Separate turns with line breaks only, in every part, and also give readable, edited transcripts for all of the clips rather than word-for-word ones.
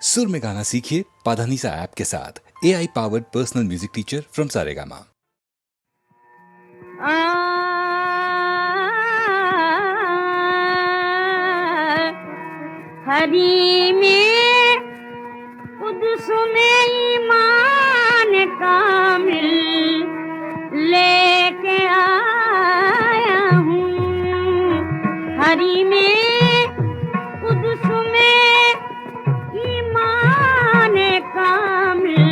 सुर में गाना सीखिए पाधानीसा ऐप के साथ। AI powered personal music teacher from Saregama.
हरी में कुदस में ईमान कामिल लेके आया हूँ। हरी में कुदस में ईमान कामिल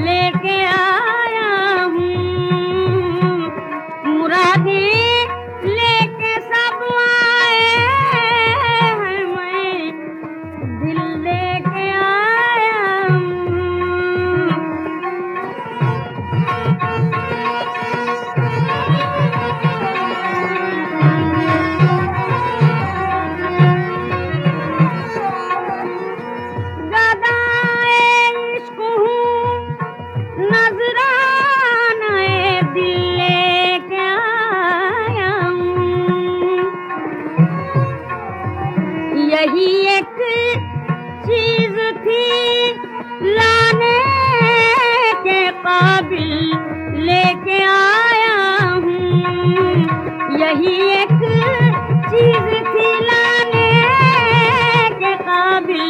लेके आया हूँ। मुरादें लेके सब आए हैं, मैं दिल लेके आया हूँ। गदाए इश्क हूँ, नजराने दिल लेके आया हूँ। यही एक चीज थी लाने के काबिल लेके आया हूँ। यही एक चीज थी लाने के काबिल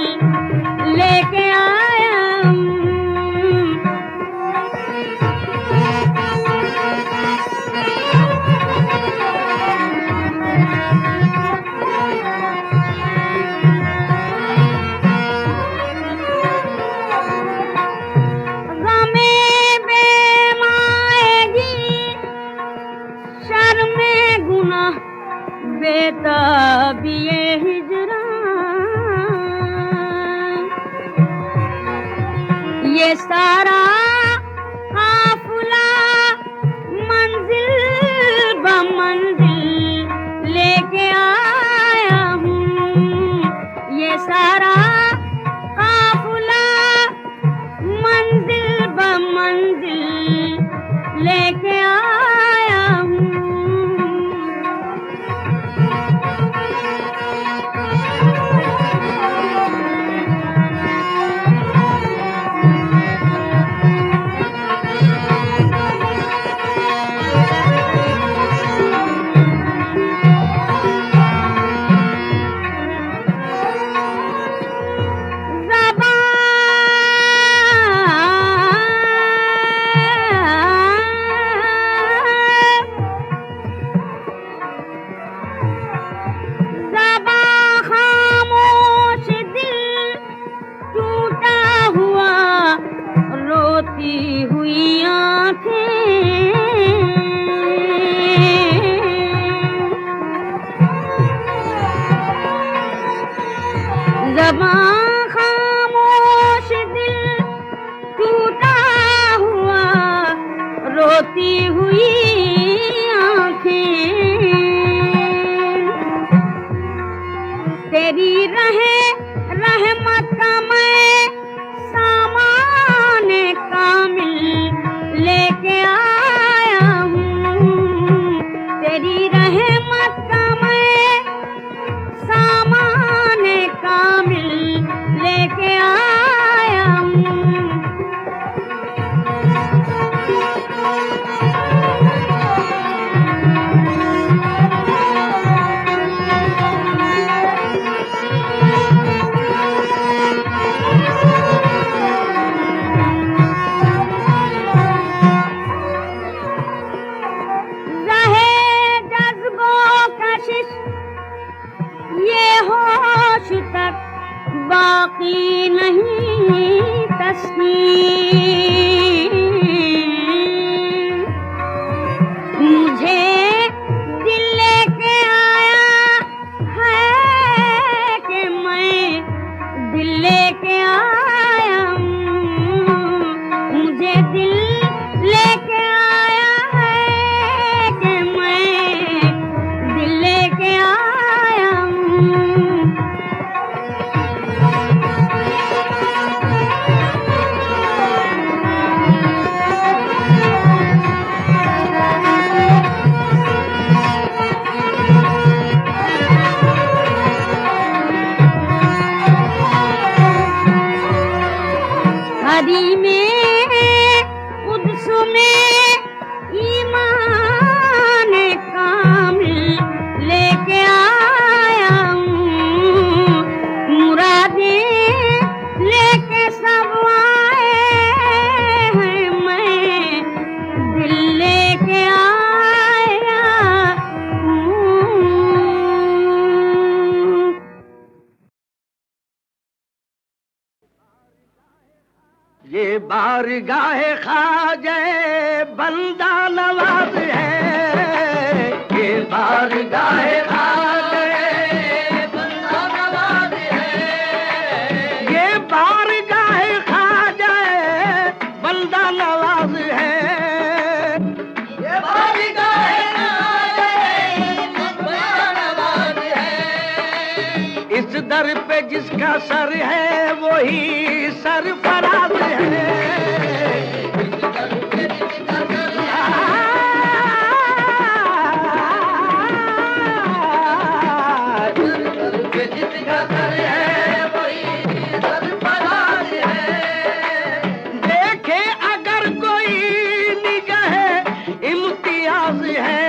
लेके आया हूँ। गमे बेमाएगी, शर्मे गुनाह बेताबिए हिजरा। ये सारा काफिला मंजिल ब मंजिल लेके आया हूँ। ये सारा काफिला मंजिल ब मंजिल लेके आया हूँ। ज़बां खामोश, दिल टूटा हुआ, रोती हुई आँखें। ज़बां खामोश, दिल टूटा हुआ, रोती हुई आँखें। तेरी रहमत का मैं सामान कामिल लेके आया हूँ। तेरी रहमत का मैं सामान कामिल लेके आया हूँ। रहे जज्बों कशिश, ये होश तक बाकी नहीं तस्वीर। मुझे दिल लेके आया है कि मैं दिल लेके आया हूँ। मुझे दिल लेके आया है कि मैं दिल लेके आया हूँ। लेके सब आए हैं, मैं दिल लेके आया हूँ।
ये बारगाहे ख्वाजा बंदा नवाज है, ये बारगाहे ख्वाजा बंदा नवाज है, ये बारगाहे ख्वाजा बंदा नवाज है, ये बारगाहे ख्वाजा बंदा नवाज है। इस दर पे जिसका सर है वही सरफराज है। देखे अगर कोई निगाह इम्तियाज है,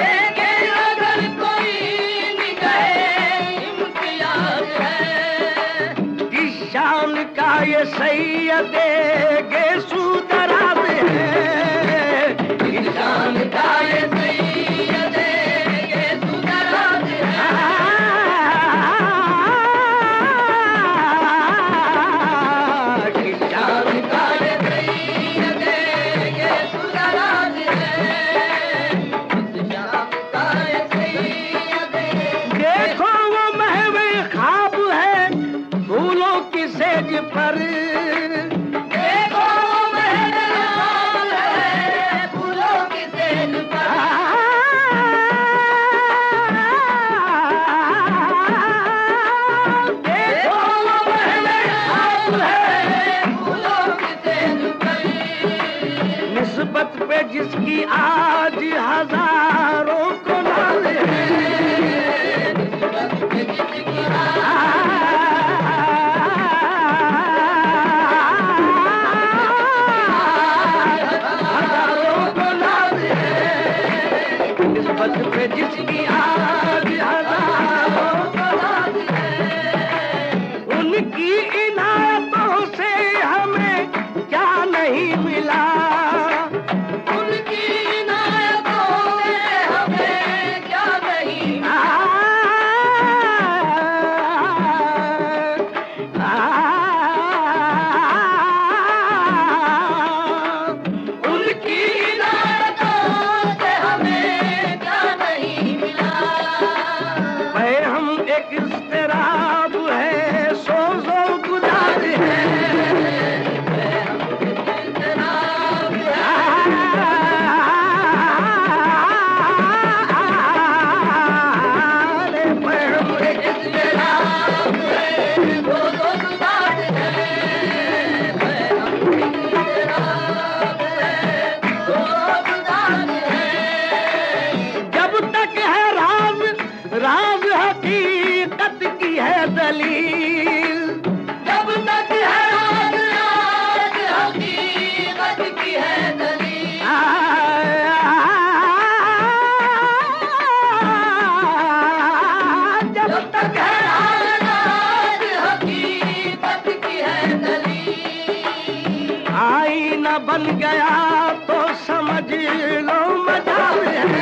देखे अगर कोई निगाह इम्तियाज है, इस शान का ये सैयदे गेसू दराज है, इस शान का ये सैयदे गेसू दराज है। इस शान का ये सैयदे गेसू दराज है, इस शान का ये सैयदे। देखो वो महवे ख्वाब है फूलों की सेज पर, देखो महवे ख्वाब है फूलों की सेज पर, देखो महवे ख्वाब है फूलों की सेज पर, निस्बत पे जिसकी आज हजारों को नाज है, निस्बत पे जिसकी हजारों को नाज है, निस्बत पे जिसकी आज हजारों को नाज है। उनकी इनायतों से हमें क्या नहीं मिला, उनकी इनायतों से हमें क्या नहीं मिला। उनकी इनायतों से हमें क्या नहीं मिला। भाई हम एक इज़्तिराब है सोज़ो गुजार है, जब तक है राज राज हकीकत की है दलील, जब तक है राज राज हकीकत की है दलील, जब तक है राज राज हकीकत की है दलील, आईना बन गया तो समझ लो मजाल है,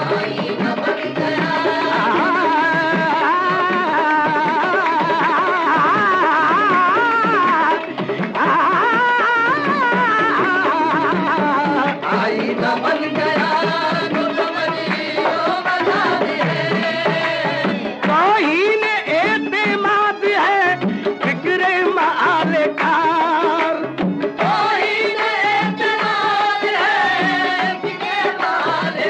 आईना बन गया, आईना बन गया तो समझ लो मजाल है। तौहीन एतेमाद है फिक्रे माले कार, तौहीन एतेमाद है फिक्रे माले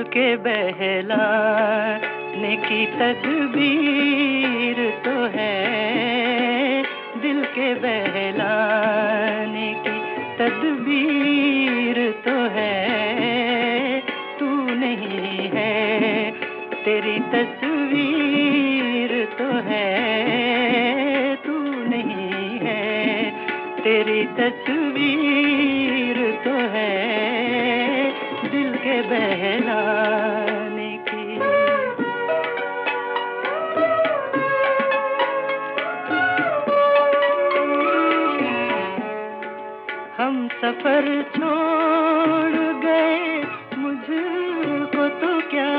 के बहलाने की तदबीर तो है, दिल के बहलाने की तदबीर तो है, तू नहीं है तेरी तस्वीर तो है, तू नहीं है तेरी तस्वीर तो है, दिल के बहलाने की। हम सफर छोड़ गए मुझको तो क्या,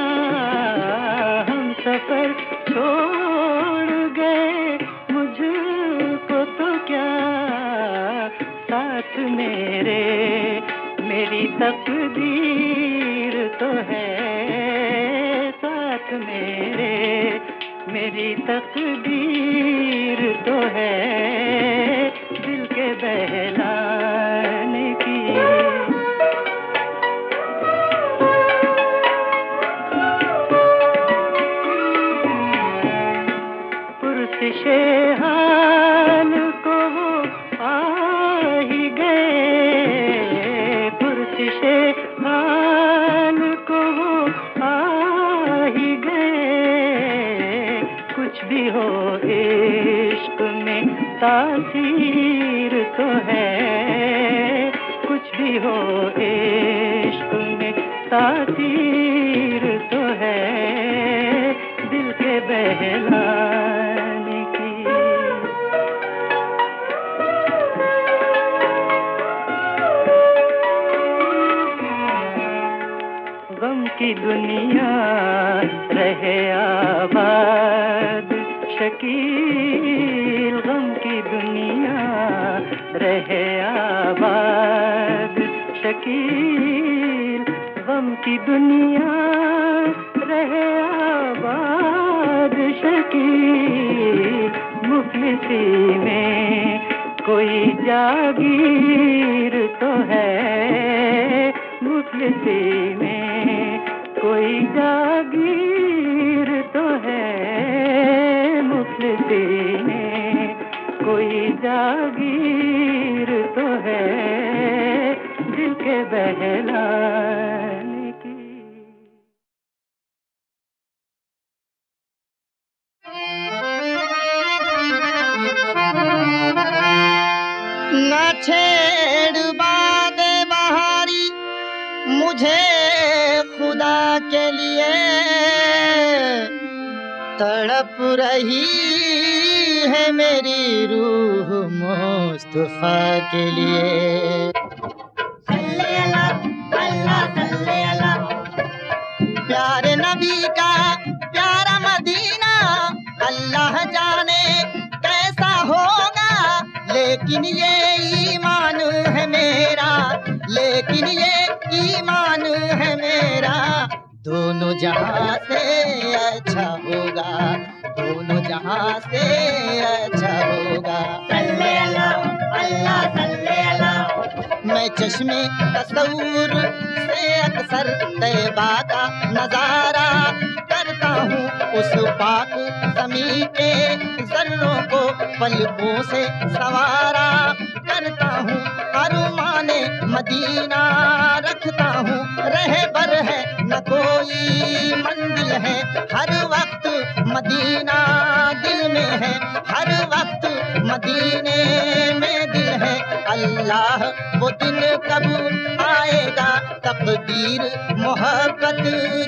हम सफर छोड़ गए मुझको तो क्या, साथ मेरे मेरी तकदीर तो है, साथ मेरे मेरी तकदीर तो है, दिल के बहलाने की। पुरसिशे हाल को वो आ ही गए, पुरसिशे हाल को वो आ ही गए, कुछ भी हो इश्क में तासीर तो है, कुछ भी हो इश्क में तासीर तो है, दिल के बहलाने की। गम की दुनिया रहे आबाद शकील, गम की दुनिया रहे आबाद शकील, गम की दुनिया रहे आबाद शकील, मुफलिसी में कोई जागीर तो है, मुफलिसी में कोई जागीर तो है, मुफलिसी में कोई जागीर तो है, दिल के बहलाने की।
न छेड़ बादे बहारी मुझे खुदा के लिए, तड़प रही है मेरी रूह मुस्तफा के लिए। प्यारे नबी का प्यारा मदीना, अल्लाह जाने कैसा होगा, लेकिन ये ईमान है मेरा, लेकिन ये ईमान है मेरा, दोनों जहां से अच्छा होगा, दोनों जहां से अच्छा होगा। सल्ले अल्लाह अल्लाह सल्ले अल्लाह। मैं चश्मे तसव्वुर से अक्सर तैबा का नजारा करता हूँ, उस पाक ज़मीं के ज़र्रों को पलकों से सवारा करता हूँ, अरमाने मदीना रखता हूँ, रहबर है न कोई मंजिल है, हर वक्त मदीना दिल में है, हर वक्त मदीने में दिल है। अल्लाह वो दिन कब आएगा, तकदीर मोहब्बत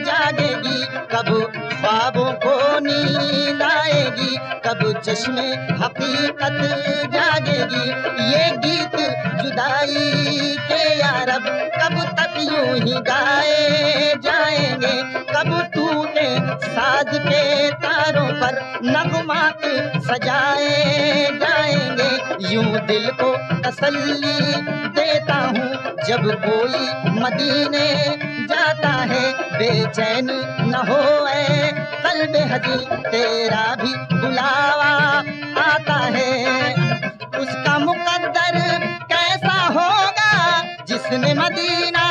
जागेगी, कब ख्वाबों को नींद आएगी, कब चश्मे हकीकत जागेगी। ये गीत जुदाई के यारब कब तक यूं ही गाए जाएंगे, कब टूटे साज के तारों पर नगमात सजाए जाएंगे। यूं दिल को तसल्ली देता हूँ जब कोई मदीने जाता है, बेचैन न हो कल्ब हजी, तेरा भी बुलावा आता है। उसका मुकद्दर कैसा होगा जिसने मदीना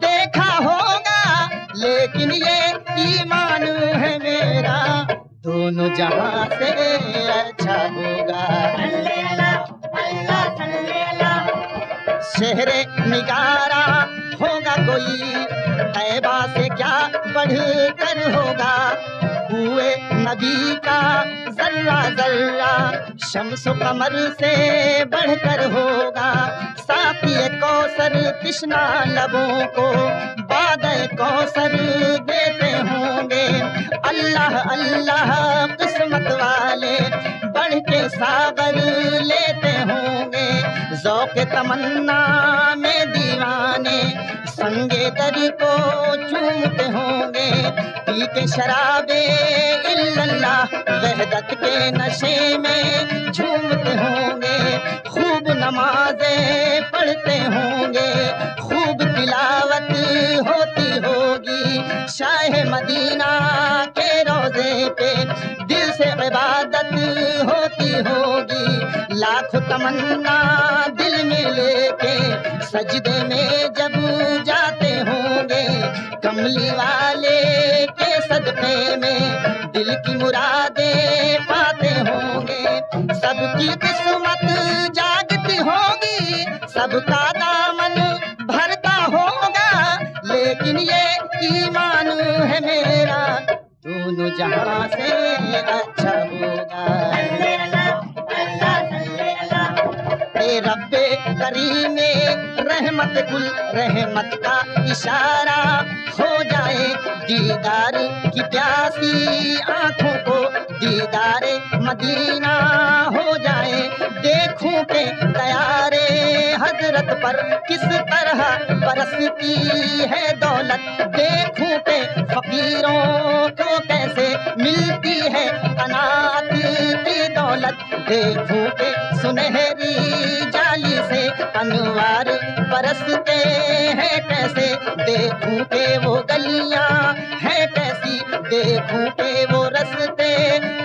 देखा होगा, लेकिन लेकिन ये ईमान है मेरा दोनों जहां से अच्छा होगा। शहरे निगारा होगा कोई तैबा से क्या बढ़ कर होगा। हुए नबी का जर्रा जर्रा शम्स कमर से बढ़कर होगा। साथी कौसर कृष्णा लबों को बादल कौसर देते होंगे। अल्लाह अल्लाह किस्मत वाले बढ़ के सागर लेते होंगे। ज़ौक़ तमन्ना में दीवाने संगे दर को चूमते होंगे। पी के शराबे इल्लल्लाह वहदत के नशे में झूमते होंगे। खूब नमाजें पढ़ते होंगे, खूब तिलावत होती होगी। शाह मदीना के रोज़े पे दिल से इबादत होती होगी। लाख तमन्ना दिल में लेके सजदे में जब जाते होंगे। कमली वाले के सदक़े में दिल की मुरादें पाते होंगे। सबकी किस्मत जागती होगी, सबका दामन भरता होगा। लेकिन ये ईमान है मेरा दोनों जहां से अच्छा होगा। रब्बे करीम रहमत कुल रहमत का इशारा हो जाए। दीदार की प्यासी आंखों को दीदार मदीना हो जाए। देखूं के दयारे हजरत पर किस तरह बरसती है दौलत। देखूं के फकीरों को कैसे मिलती है अनाथ की दौलत। देखूं के सुनहरी जाली से अनवार बरसते हैं कैसे। देखूं के वो गलियां हैं कैसी, देखूं के वो रस्ते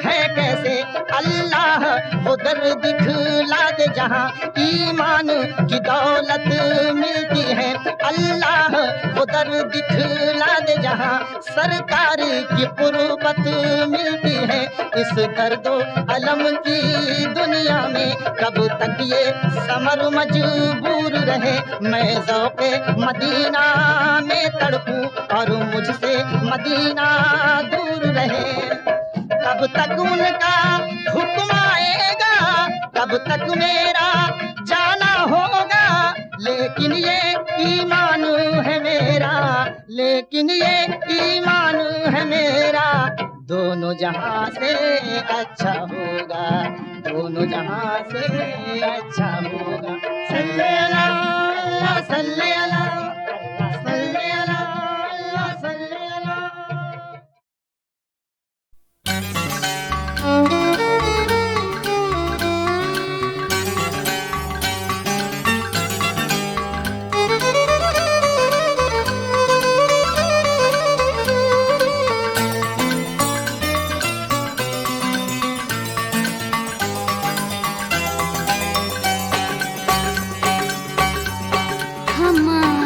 हैं कैसे। अल्लाह वो दर दिखला दे जहां ईमान की दौलत मिलती है। अल्लाह वो दर दिखला दे जहां सरकार की कुर्बत मिलती है। इस दर्दो अलम की दुनिया में कब तक ये समर मजबूर रहे। मैं ज़ौक़े मदीना में तड़पूं और मुझसे मदीना दूर रहे। कब तक उनका हुक्म आएगा, कब तक मेरा जाना होगा। लेकिन ये ईमान है मेरा, लेकिन ये ईमान है मेरा दोनों जहां से अच्छा होगा। दोनों जहां से अच्छा होगा। सल्ले अला अल्लाह सल्ले अला सल्ले अला अल्लाह सल्ले अला।
हमारे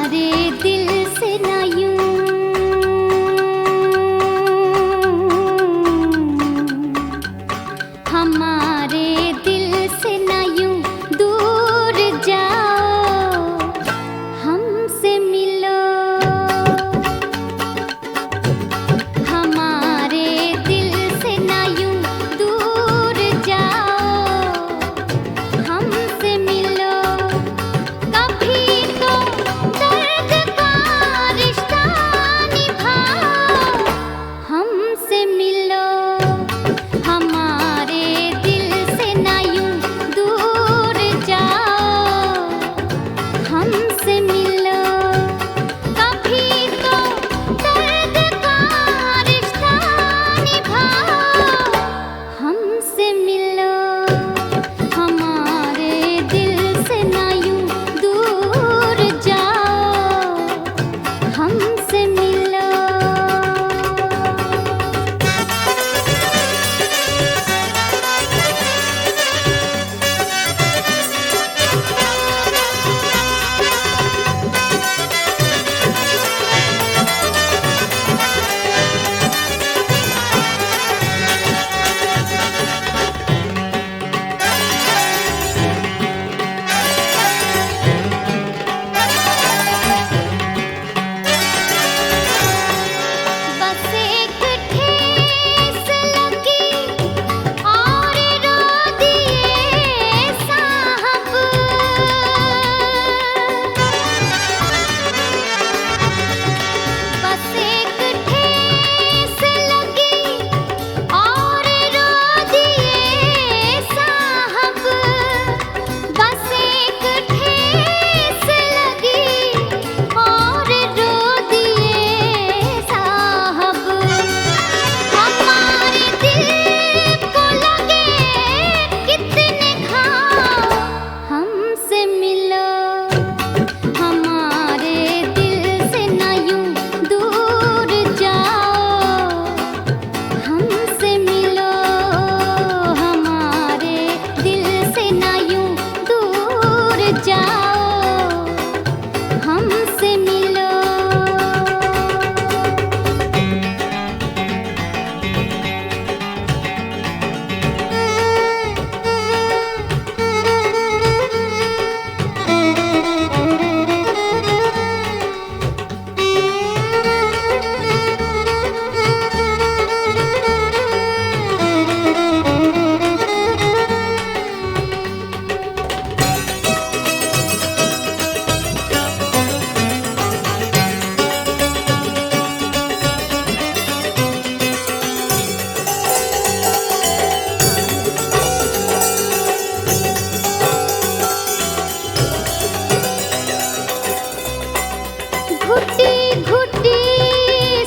घुटी घुटी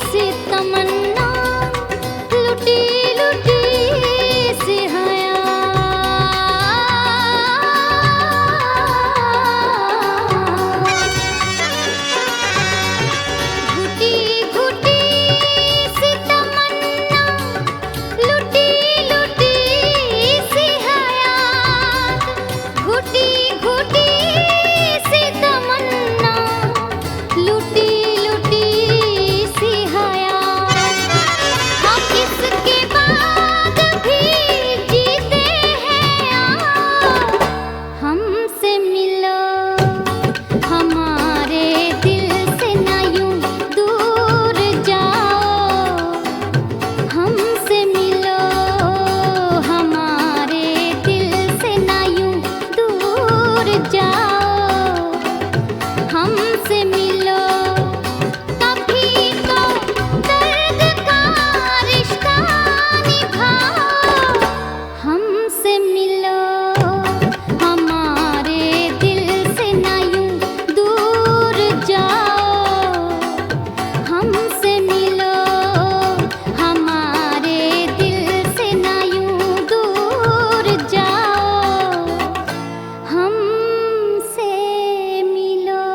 सी तमन्ना, लुटी लुटी सी हया। घुटी घुटी सी तमन्ना, लुटी लुटी सी हयात। घुटी घुटी सी तमन्ना, लुटी लुटी सी हयात। हम इसके बाद भी जीते हैं आओ, हमसे मिलो, हमारे दिल से ना यूं दूर जाओ। हमसे मिलो, हमारे दिल से ना यूं दूर जाओ। हमसे मिलो, कभी तो दर्द का रिश्ता निभाओ। हमसे मिलो, हमारे दिल से ना यूं दूर जाओ। हमसे मिलो, हमारे दिल से ना यूं दूर जाओ। हमसे मिलो।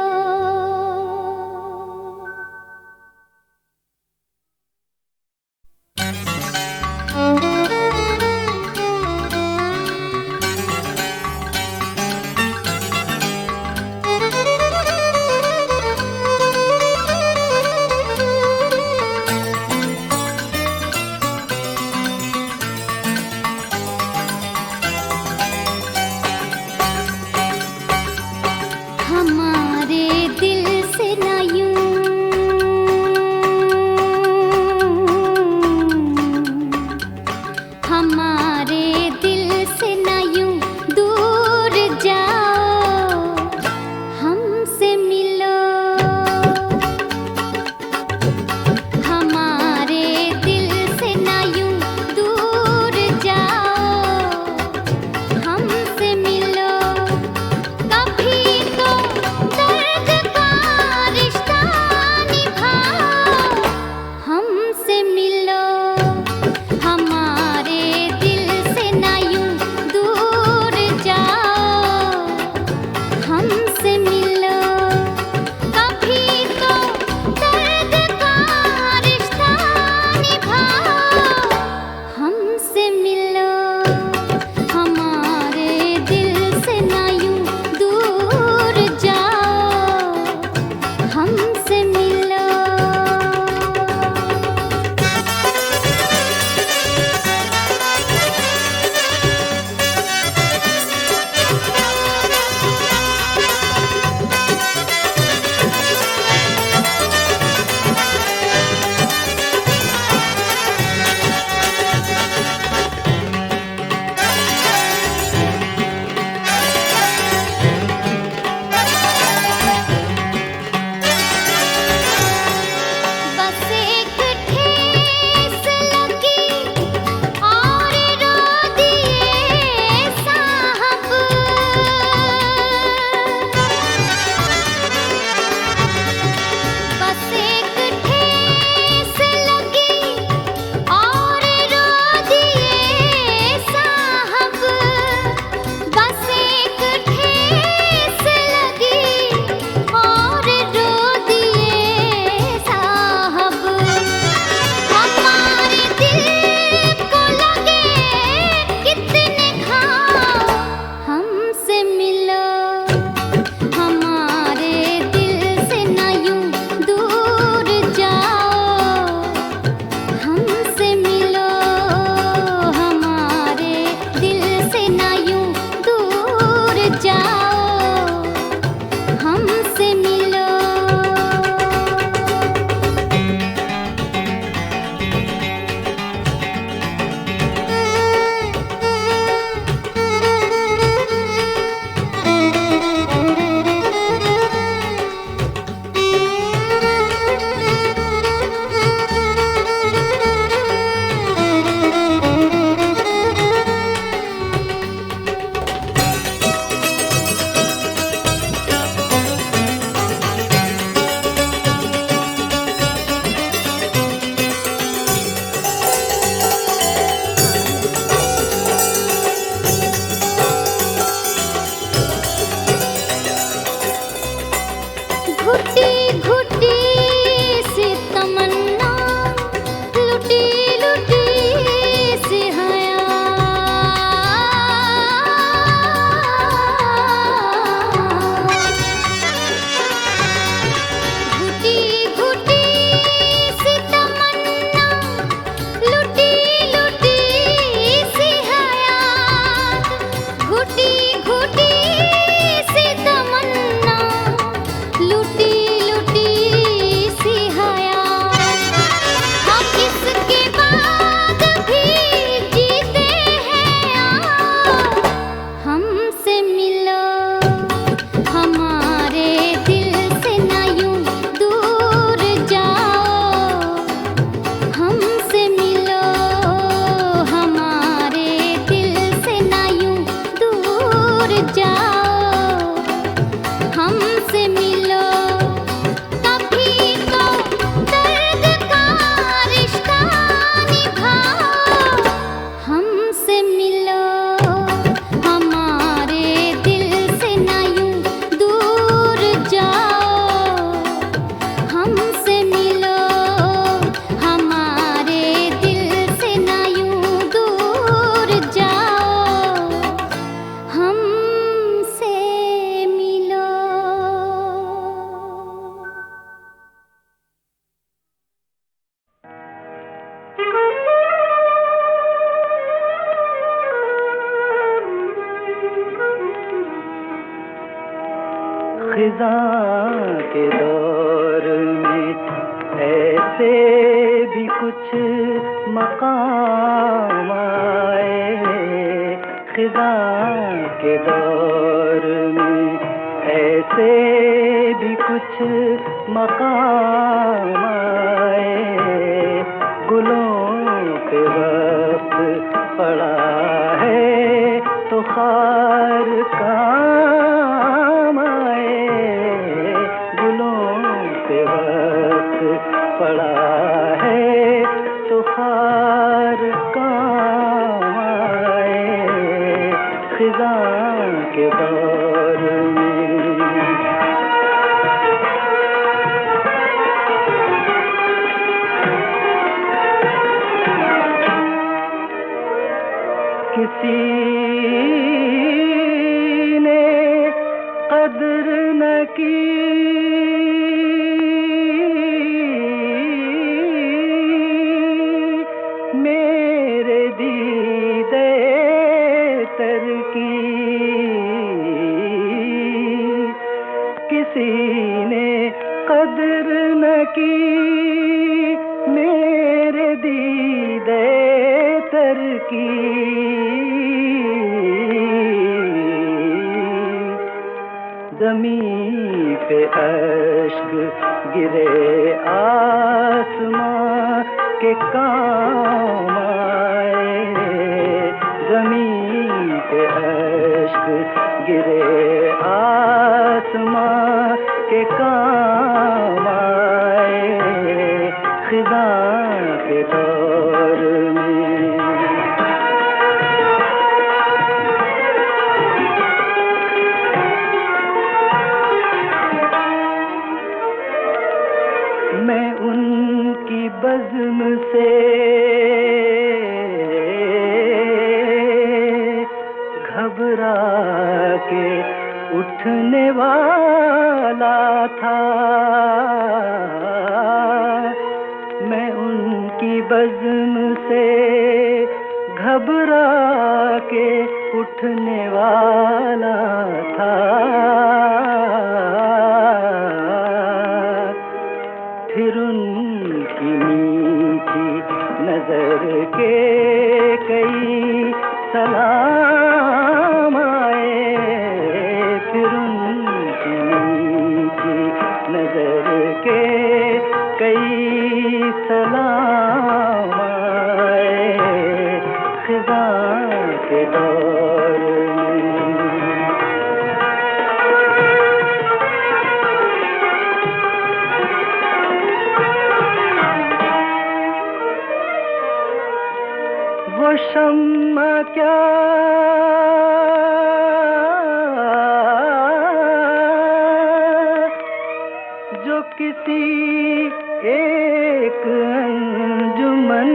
के दौर में ऐसे भी कुछ मकाम आए, गुलों पे वक्त पड़ा है तो खार काम आए, गुलों पे वक्त पड़ा है तो खार काम आए, खिज़ां के दौर में। किसी ने कदर न की मेरे दीदे तर की, किसी ने कदर न की मेरे दीदे तर की, ज़मीं पे अश्क गिरे आसमां के काम आए, ज़मीं पे अश्क गिरे आसमां के काम आए, खिज़ां के दौर में। मैं उनकी बज़्म से घबरा के उठने वाला था, मैं उनकी बज़्म से घबरा के उठने वाला था, फिर उनकी मीठी नजर के कई सलाम आए, फिर उनकी मीठी नजर के कई सलाम आए, खिज़ां के दौर में। वो शम्मा क्या जो किसी एक अंजुमन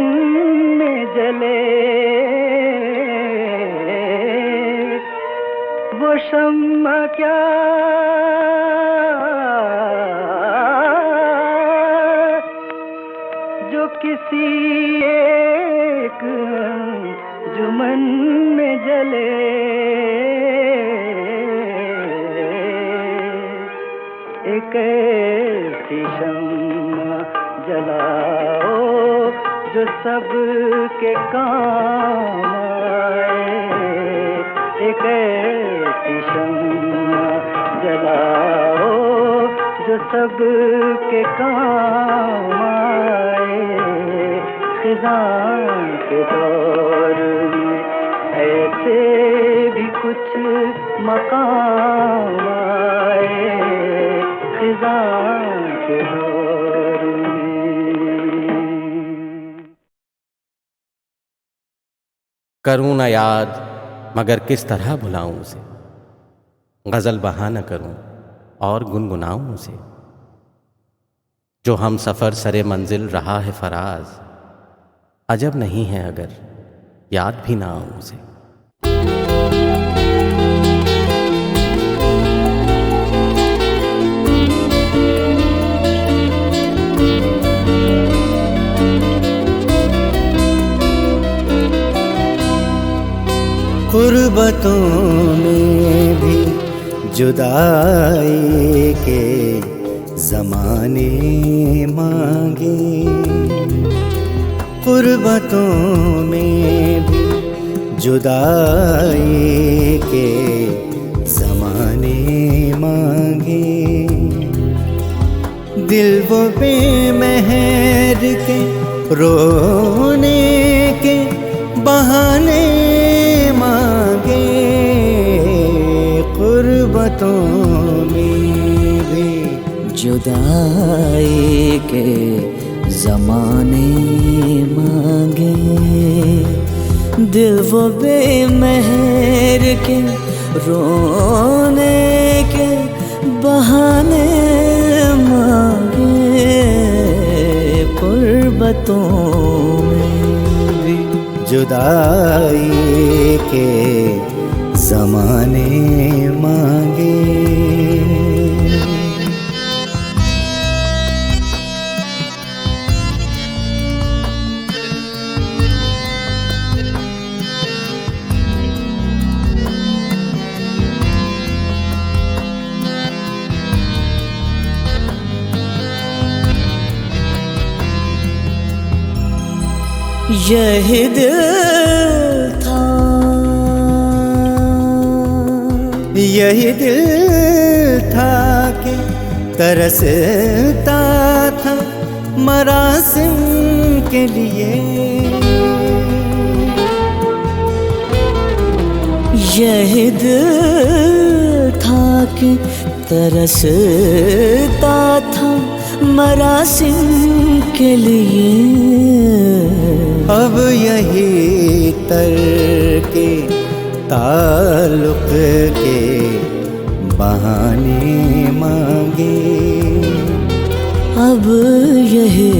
में जले, वो शम्मा क्या जो किसी एक अंजुमन में जले, एक ऐसी शम्मा जलाओ जो सब के काम आए, एक ऐसी शम्मा जलाओ जो सब के काम आए, खिज़ां के दौर में ऐसे भी कुछ मकाम आए, खिज़ां के दौर में।
करूँ न याद मगर किस तरह भुलाऊं उसे, गज़ल बहा न करूं और गुनगुनाऊं उसे, जो हम सफ़र सरे मंजिल रहा है फराज, अजब नहीं है अगर याद भी ना आऊं उसे।
गुर्बतों में भी जुदाई के ज़माने मांगे, गुर्बतों में भी जुदाई के दिल वो बेमेहर के रोने के बहाने मांगे, गुर्बतों में भी
जुदाई के ज़माने मांगे। दिल वो बेमेहर के रोने के बहाने मांगे, गुर्बतों में भी
जुदाई के ज़माने मांगे।
यही दिल था,
यही दिल था कि तरसता था मरासिम के लिए।
यही दिल था कि तरसता था मरासिम के लिए।
अब यही तरके ताल्लुक़ के बहाने मांगे।
अब यही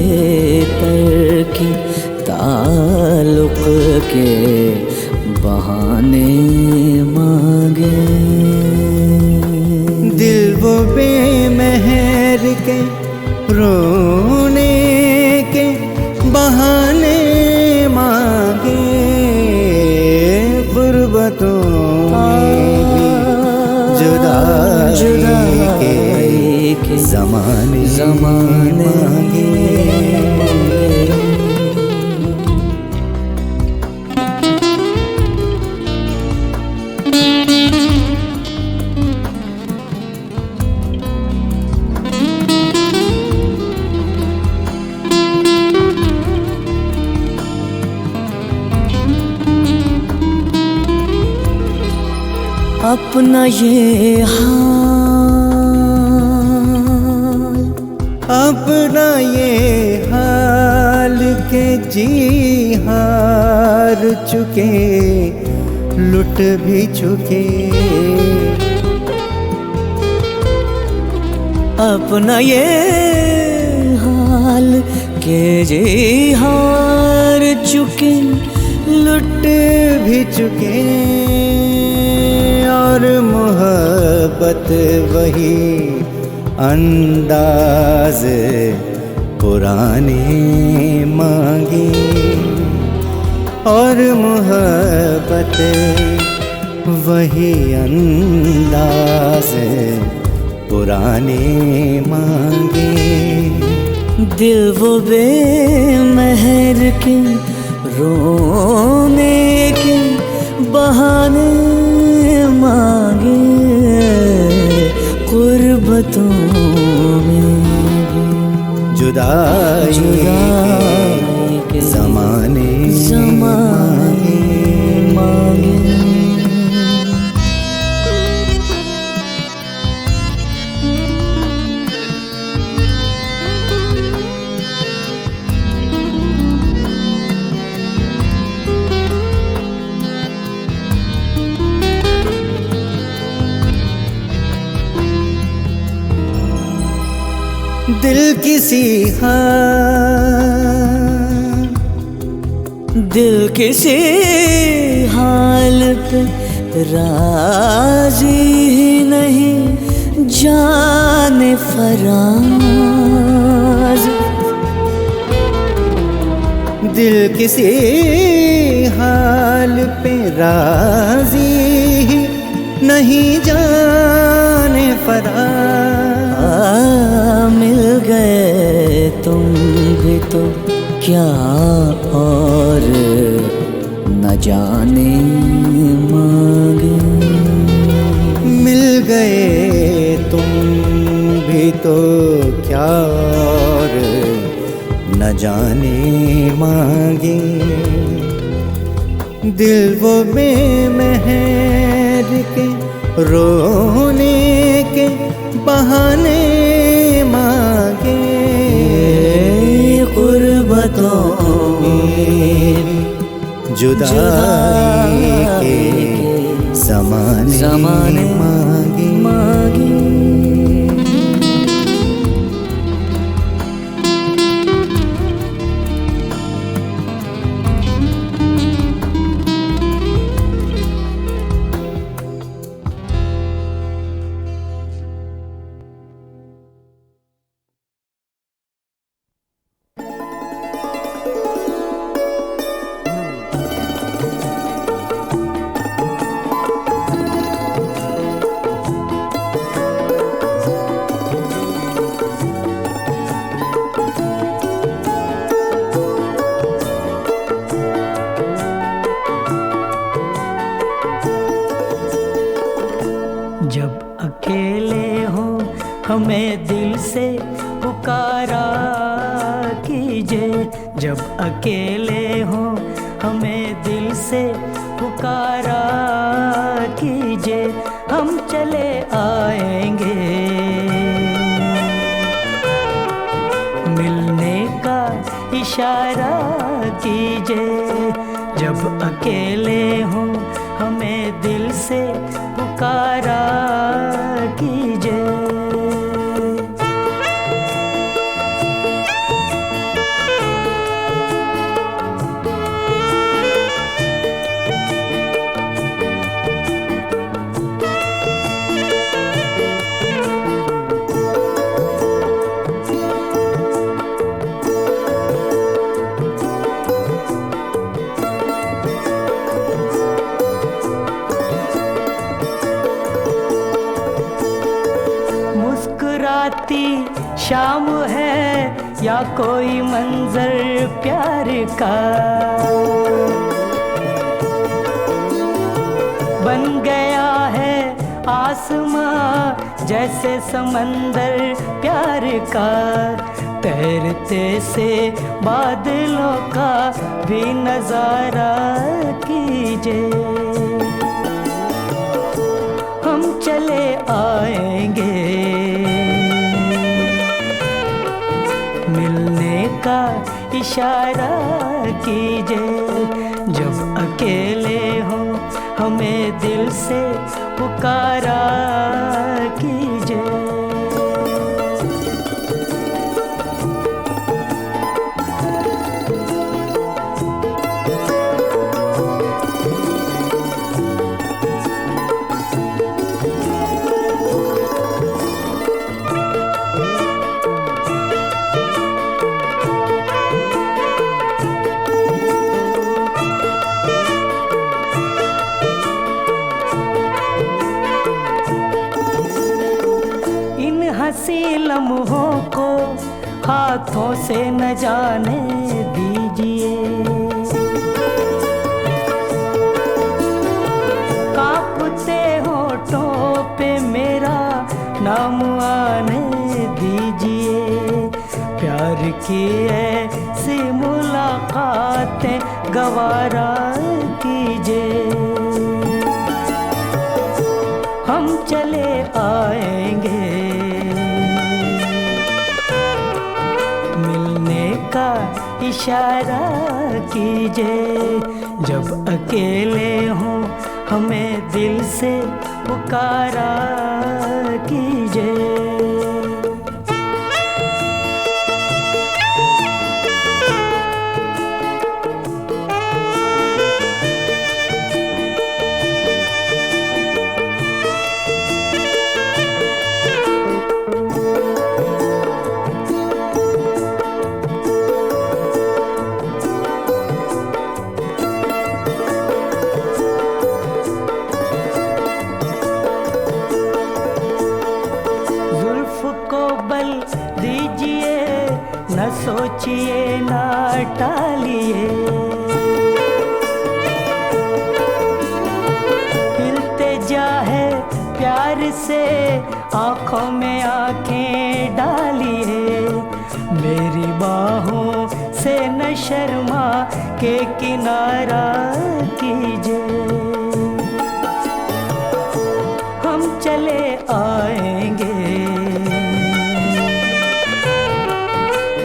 तरके ताल्लुक़ के बहाने मांगे।
दिल वो बेमेहर के रोने के बहाने मांगे, गुर्बतों में भी जुदाई के ज़माने मांगे।
अपना ये हाल,
अपना ये हाल के जी हार चुके, लुट भी चुके।
अपना ये हाल के जी हार चुके,
लुट भी चुके। और मोहब्बत वही अंदाज पुराने मांगे। और मोहब्बत वही अंदाज पुराने मांगे।
दिल वो बेमेहर के रोने के बहाने मांगे, गुर्बतों में
जुदाई के ज़माने
मांगे।
दिल किसी हाल,
दिल किसी हाल पे राजी ही नहीं, जाने फराज।
दिल किसी हाल पे राजी ही नहीं, जाने फराज।
मिल गए तुम भी तो क्या और न जाने मांगे।
मिल गए तुम भी तो
क्या और न जाने मांगे। दिल वो बेमहर के रोने के बहाने मांगे। गुर्बतों में जुदाई के ज़माने मांगे।
जब अकेले हो हमें दिल से पुकारा कीजिए। जब अकेले हो हमें दिल से पुकारा कीजिए। हम चले आएंगे मिलने का इशारा कीजिए। जब अकेले हो हमें दिल से पुकारा कीजिए। मुस्कुराती शाम है या कोई मंजर प्यार का, बन गया है आसमां जैसे समंदर प्यार का। तैरते से बादलों का भी नजारा कीजिए। हम चले आएंगे मिलने का इशारा कीजिए। जब अकेले हो हमें दिल से पुकारा कीजिए। हंसी लम्हों को हाथों से न जाने दीजिए। कांपते होठों पे मेरा नाम आने दीजिए। प्यार की ऐसी मुलाकातें गवारा कीजिए। हम चले आएंगे का इशारा कीजिए। जब अकेले हो हमें दिल से पुकारा कीजिए। न सोचिए ना टालिए। हिलते जा है प्यार प्यार से आँखों में आँखें डालिए, मेरी बाहों से न शर्मा के किनारा कीजिए। हम चले आएंगे,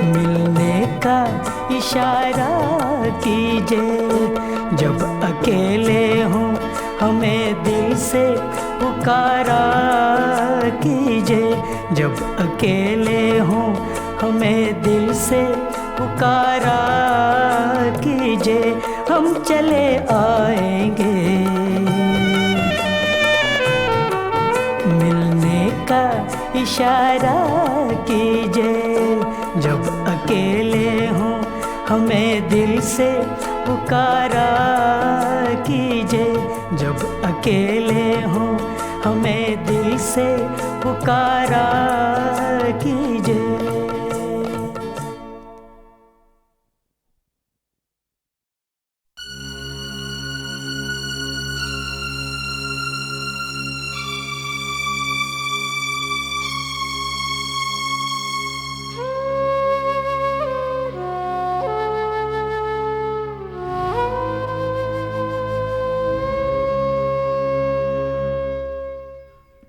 मिलने का इशारा कीजिए। जब अकेले हों हमें दिल से पुकारा कीजिए। जब अकेले हों हमें दिल से पुकारा कीजिए। हम चले आएंगे, मिलने का इशारा कीजिए। जब अकेले हों हमें दिल से पुकारा कीजिए। जब अकेले हों हमें दिल से पुकारा कीजिए।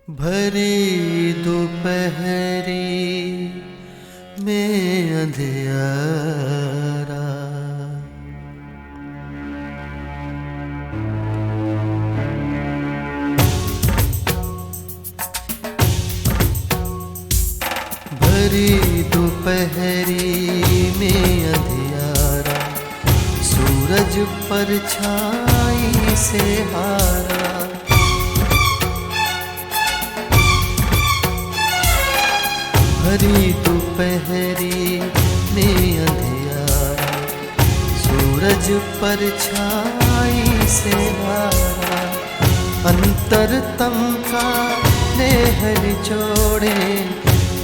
भरी दोपहरी में अंधियारा, भरी दोपहरी में अंधियारा, सूरज परछाई से हारा। भरी दोपहरी में अंधियारा, सूरज परछाई से हारा। अंतरतम का नेह निचोड़े,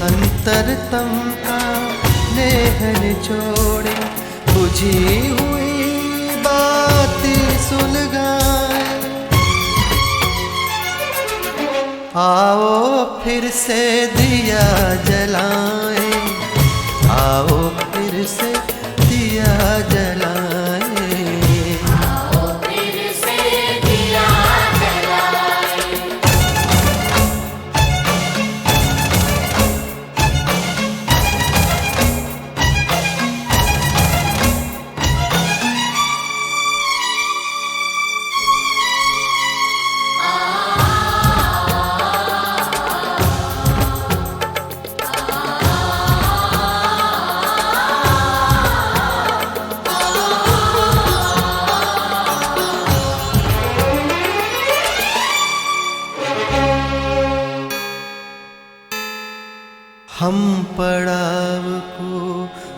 अंतरतम का नेह निचोड़े, बुझी हुई बात सुलगाए। आओ फिर से दिया जलाएं, आओ फिर से दिया जलाएं,
आओ फिर से दिया जलाएं।
हम पड़ाव को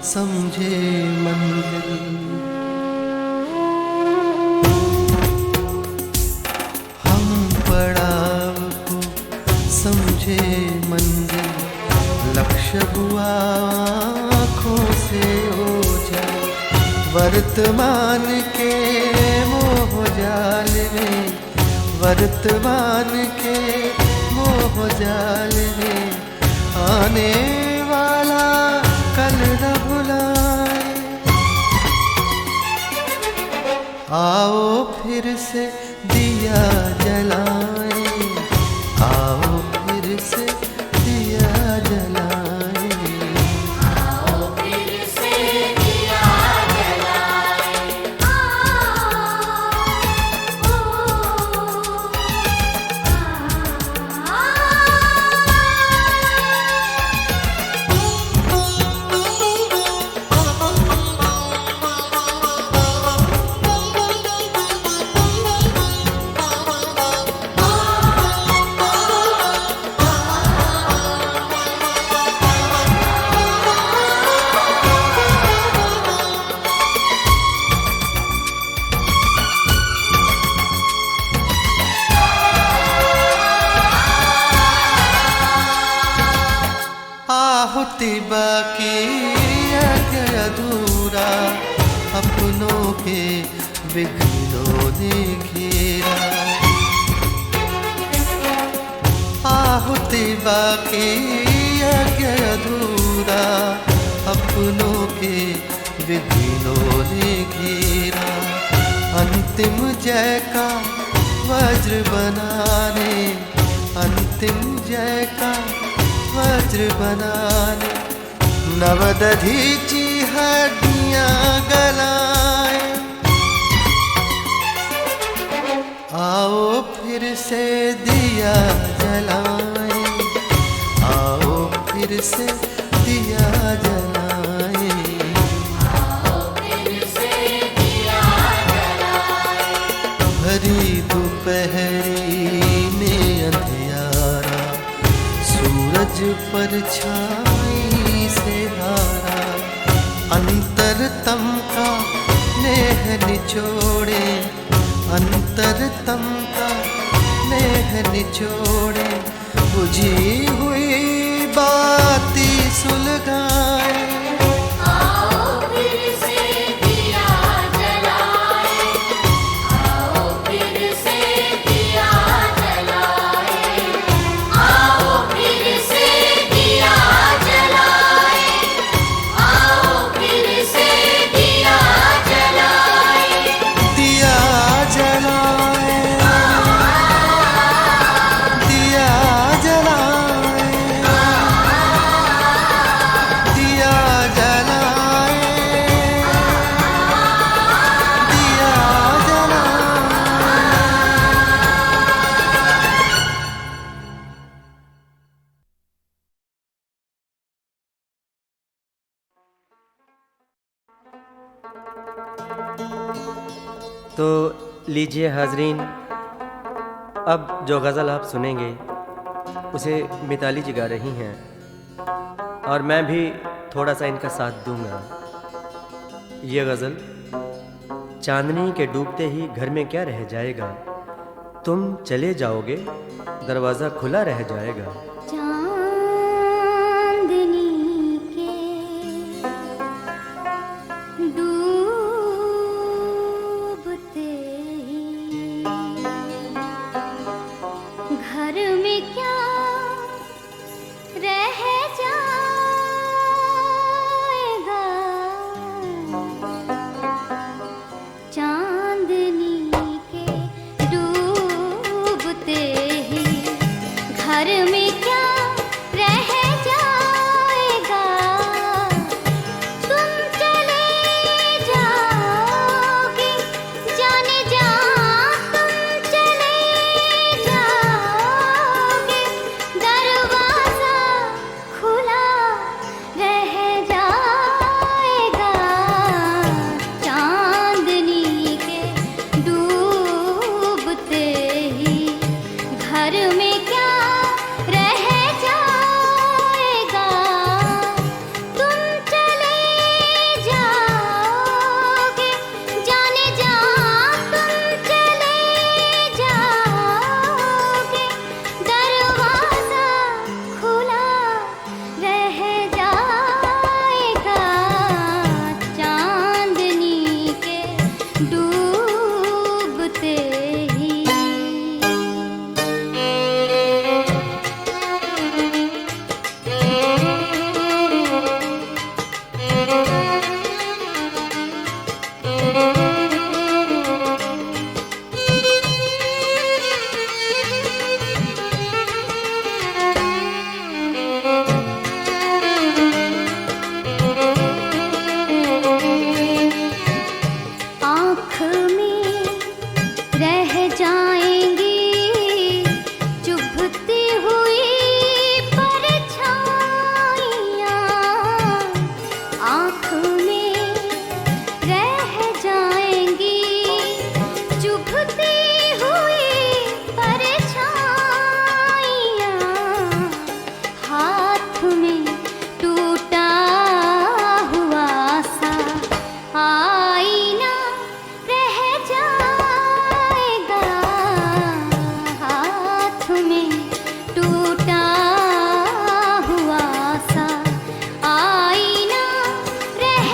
समझे मंजिल, हम पड़ाव को समझे मंजिल। लक्ष्य हुआ आँखों से ओझल, वर्तमान के मोह जाल में, वर्तमान के मोह जाल में। आने वाला कल न भुलाए, आओ फिर से दिया जलाएं, आओ फिर से दिया जलाएं,
आओ फिर से दिया जलाएं।
आहुति बाकी है अधूरा, अपनों के विघ्नों ने घेरा। शांति बाकी यज्ञ अधूरा, अपनों के विधिनों ने घेरा। अंतिम जय का वज्र बनाने, अंतिम जय का वज्र बनाने, नवदधीची हड्डियां गलाए। आओ फिर से दिया जलाए, आओ फिर से दिया जलाए। भरी दोपहरी में अंधियारा, सूरज पर छाई से हारा। अंतरतम का नेह निचोड़े, अंतरतम का नेह निचोड़े। बुझी हुई बाती सुलगाए।
तो लीजिए हाजरीन, अब जो गज़ल आप सुनेंगे उसे मिताली जी गा रही हैं और मैं भी थोड़ा सा इनका साथ दूंगा। ये गज़ल चांदनी के डूबते ही घर में क्या रह जाएगा, तुम चले जाओगे दरवाज़ा खुला रह जाएगा।
रह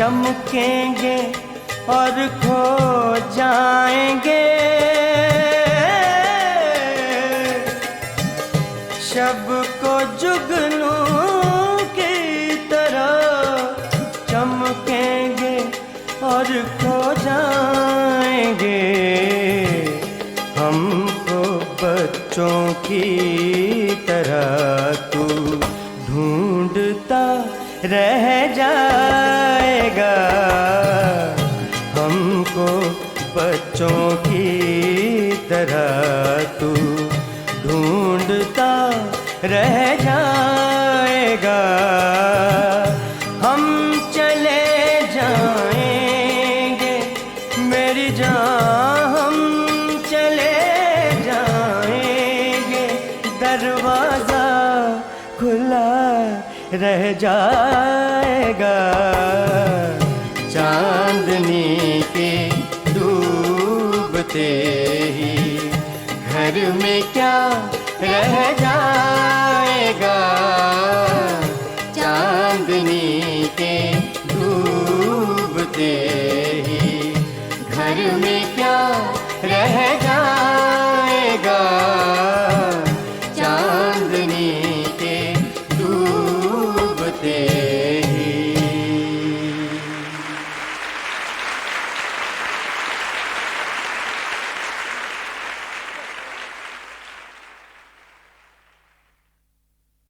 चमकेंगे और खो जाएंगे। शब को जुगनू की तरह चमकेंगे और खो जाएंगे। हमको बच्चों की तरह तू ढूंढता रह जाएगा। हमको बच्चों की तरह तू ढूंढता रह जाएगा। हम चले जाएंगे मेरी जान, हम चले जाएंगे, दरवाजा खुला रह जाएगा। चांदनी के डूबते ही घर में क्या रह जाएगा।